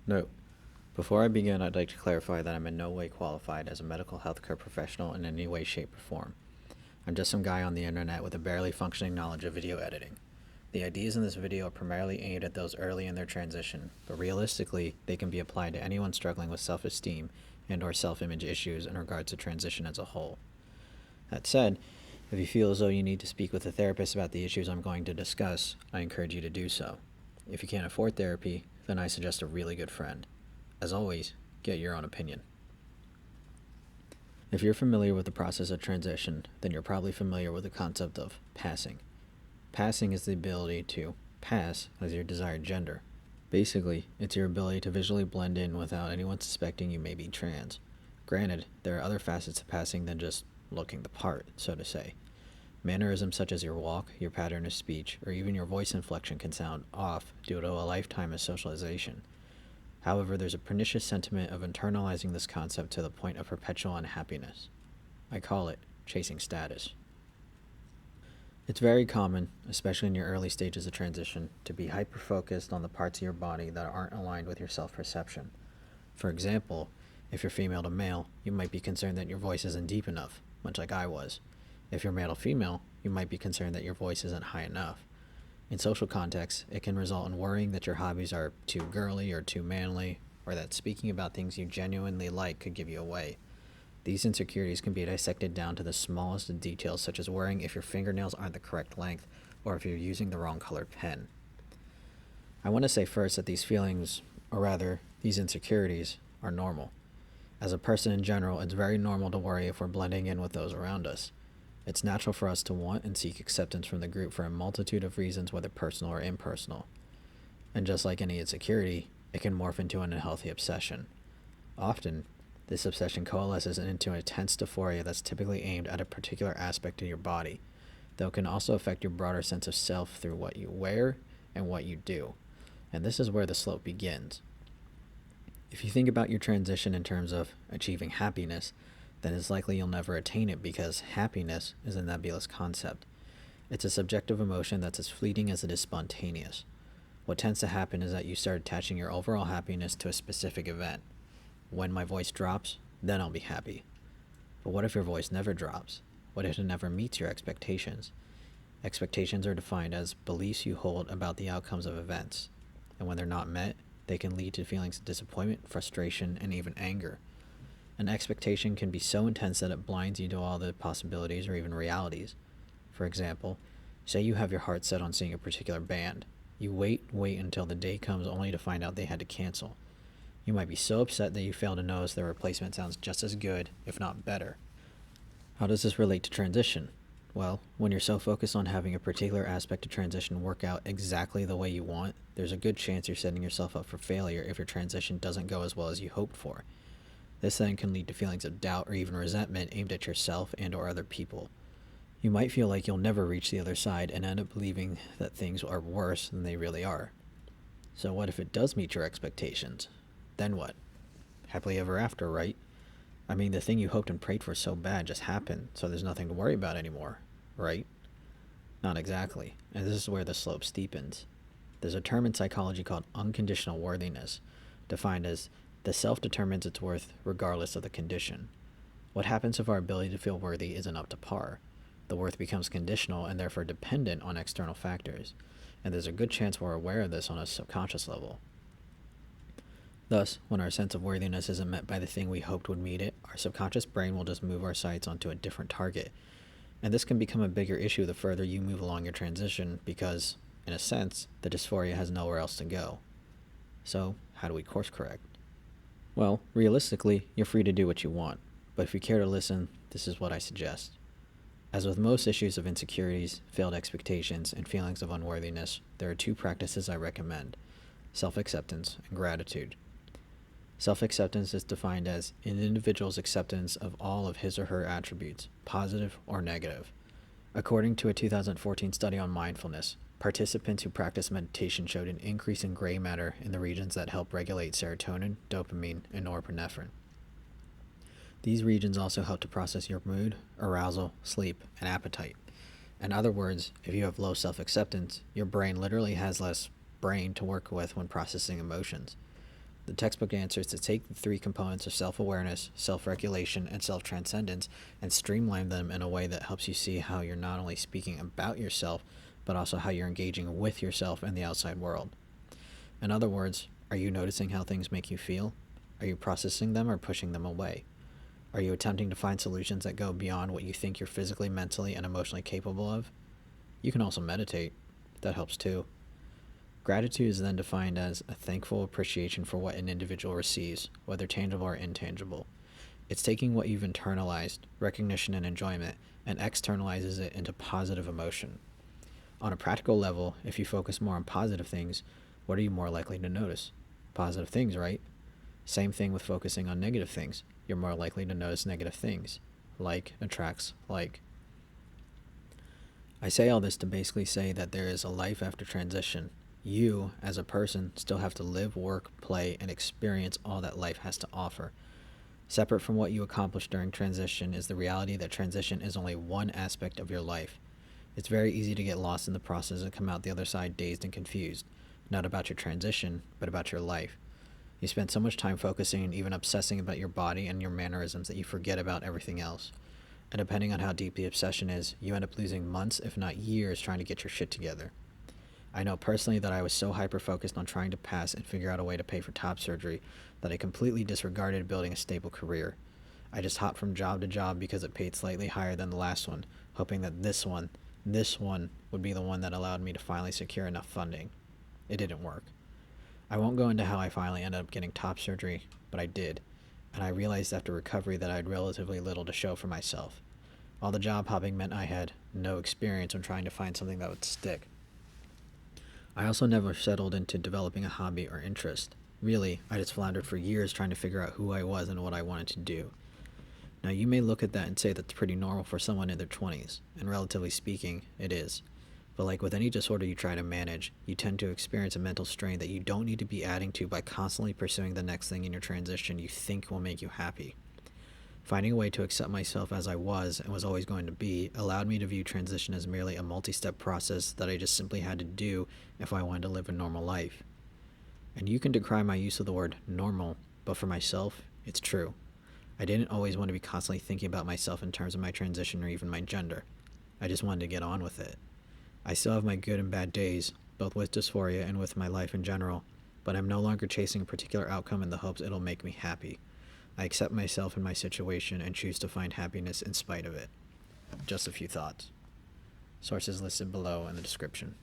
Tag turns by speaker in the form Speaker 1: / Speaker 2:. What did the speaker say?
Speaker 1: Note: before I begin, I'd like to clarify that I'm in no way qualified as a medical healthcare professional in any way, shape, or form. I'm just some guy on the internet with a barely functioning knowledge of video editing. The ideas in this video are primarily aimed at those early in their transition, but realistically, they can be applied to anyone struggling with self-esteem and/or self-image issues in regards to transition as a whole. That said, if you feel as though you need to speak with a therapist about the issues I'm going to discuss, I encourage you to do so. If you can't afford therapy, then I suggest a really good friend. As always, get your own opinion. If you're familiar with the process of transition, then you're probably familiar with the concept of passing. Passing is the ability to pass as your desired gender. Basically, it's your ability to visually blend in without anyone suspecting you may be trans. Granted, there are other facets of passing than just looking the part, so to say. Mannerisms such as your walk, your pattern of speech, or even your voice inflection can sound off due to a lifetime of socialization. However, there's a pernicious sentiment of internalizing this concept to the point of perpetual unhappiness. I call it chasing status. It's very common, especially in your early stages of transition, to be hyper-focused on the parts of your body that aren't aligned with your self-perception. For example, if you're female to male, you might be concerned that your voice isn't deep enough, much like I was. If you're male to female, you might be concerned that your voice isn't high enough. In social contexts, it can result in worrying that your hobbies are too girly or too manly, or that speaking about things you genuinely like could give you away. These insecurities can be dissected down to the smallest of details, such as worrying if your fingernails aren't the correct length or if you're using the wrong colored pen. I want to say first that these feelings, or rather, these insecurities, are normal. As a person in general, it's very normal to worry if we're blending in with those around us. It's natural for us to want and seek acceptance from the group for a multitude of reasons, whether personal or impersonal. And just like any insecurity, it can morph into an unhealthy obsession. Often, this obsession coalesces into an intense dysphoria that's typically aimed at a particular aspect of your body, though it can also affect your broader sense of self through what you wear and what you do. And this is where the slope begins. If you think about your transition in terms of achieving happiness, then it's likely you'll never attain it because happiness is a nebulous concept. It's a subjective emotion that's as fleeting as it is spontaneous. What tends to happen is that you start attaching your overall happiness to a specific event. When my voice drops, then I'll be happy. But what if your voice never drops? What if it never meets your expectations? Expectations are defined as beliefs you hold about the outcomes of events, and when they're not met, they can lead to feelings of disappointment, frustration, and even anger. An expectation can be so intense that it blinds you to all the possibilities or even realities. For example, say you have your heart set on seeing a particular band. You wait until the day comes only to find out they had to cancel. You might be so upset that you fail to notice the replacement sounds just as good, if not better. How does this relate to transition? Well, when you're so focused on having a particular aspect of transition work out exactly the way you want, there's a good chance you're setting yourself up for failure if your transition doesn't go as well as you hoped for. This then can lead to feelings of doubt or even resentment aimed at yourself and or other people. You might feel like you'll never reach the other side and end up believing that things are worse than they really are. So what if it does meet your expectations? Then what? Happily ever after, right? I mean, the thing you hoped and prayed for so bad just happened, so there's nothing to worry about anymore, right? Not exactly, and this is where the slope steepens. There's a term in psychology called unconditional worthiness, defined as the self determines its worth regardless of the condition. What happens if our ability to feel worthy isn't up to par? The worth becomes conditional and therefore dependent on external factors, and there's a good chance we're aware of this on a subconscious level. Thus, when our sense of worthiness isn't met by the thing we hoped would meet it, our subconscious brain will just move our sights onto a different target. And this can become a bigger issue the further you move along your transition because, in a sense, the dysphoria has nowhere else to go. So, how do we course correct? Well, realistically, you're free to do what you want, but if you care to listen, this is what I suggest. As with most issues of insecurities, failed expectations, and feelings of unworthiness, there are two practices I recommend: self-acceptance and gratitude. Self-acceptance is defined as an individual's acceptance of all of his or her attributes, positive or negative. According to a 2014 study on mindfulness, participants who practiced meditation showed an increase in gray matter in the regions that help regulate serotonin, dopamine, and norepinephrine. These regions also help to process your mood, arousal, sleep, and appetite. In other words, if you have low self-acceptance, your brain literally has less brain to work with when processing emotions. The textbook answer is to take the three components of self-awareness, self-regulation, and self-transcendence and streamline them in a way that helps you see how you're not only speaking about yourself, but also how you're engaging with yourself and the outside world. In other words, are you noticing how things make you feel? Are you processing them or pushing them away? Are you attempting to find solutions that go beyond what you think you're physically, mentally, and emotionally capable of? You can also meditate. That helps too. Gratitude is then defined as a thankful appreciation for what an individual receives, whether tangible or intangible. It's taking what you've internalized, recognition and enjoyment, and externalizes it into positive emotion. On a practical level, if you focus more on positive things, what are you more likely to notice? Positive things, right? Same thing with focusing on negative things. You're more likely to notice negative things. Like attracts like. I say all this to basically say that there is a life after transition. You, as a person, still have to live, work, play, and experience all that life has to offer. Separate from what you accomplish during transition is the reality that transition is only one aspect of your life. It's very easy to get lost in the process and come out the other side dazed and confused, not about your transition, but about your life. You spend so much time focusing and even obsessing about your body and your mannerisms that you forget about everything else. And depending on how deep the obsession is, you end up losing months, if not years, trying to get your shit together. I know personally that I was so hyper-focused on trying to pass and figure out a way to pay for top surgery that I completely disregarded building a stable career. I just hopped from job to job because it paid slightly higher than the last one, hoping that this one would be the one that allowed me to finally secure enough funding. It didn't work. I won't go into how I finally ended up getting top surgery, but I did, and I realized after recovery that I had relatively little to show for myself. All the job hopping meant I had no experience when trying to find something that would stick. I also never settled into developing a hobby or interest. Really, I just floundered for years trying to figure out who I was and what I wanted to do. Now, you may look at that and say that's pretty normal for someone in their 20s, and relatively speaking, it is. But like with any disorder you try to manage, you tend to experience a mental strain that you don't need to be adding to by constantly pursuing the next thing in your transition you think will make you happy. Finding a way to accept myself as I was and was always going to be allowed me to view transition as merely a multi-step process that I just simply had to do if I wanted to live a normal life. And you can decry my use of the word normal, but for myself, it's true. I didn't always want to be constantly thinking about myself in terms of my transition or even my gender. I just wanted to get on with it. I still have my good and bad days, both with dysphoria and with my life in general, but I'm no longer chasing a particular outcome in the hopes it'll make me happy. I accept myself and my situation and choose to find happiness in spite of it. Just a few thoughts. Sources listed below in the description.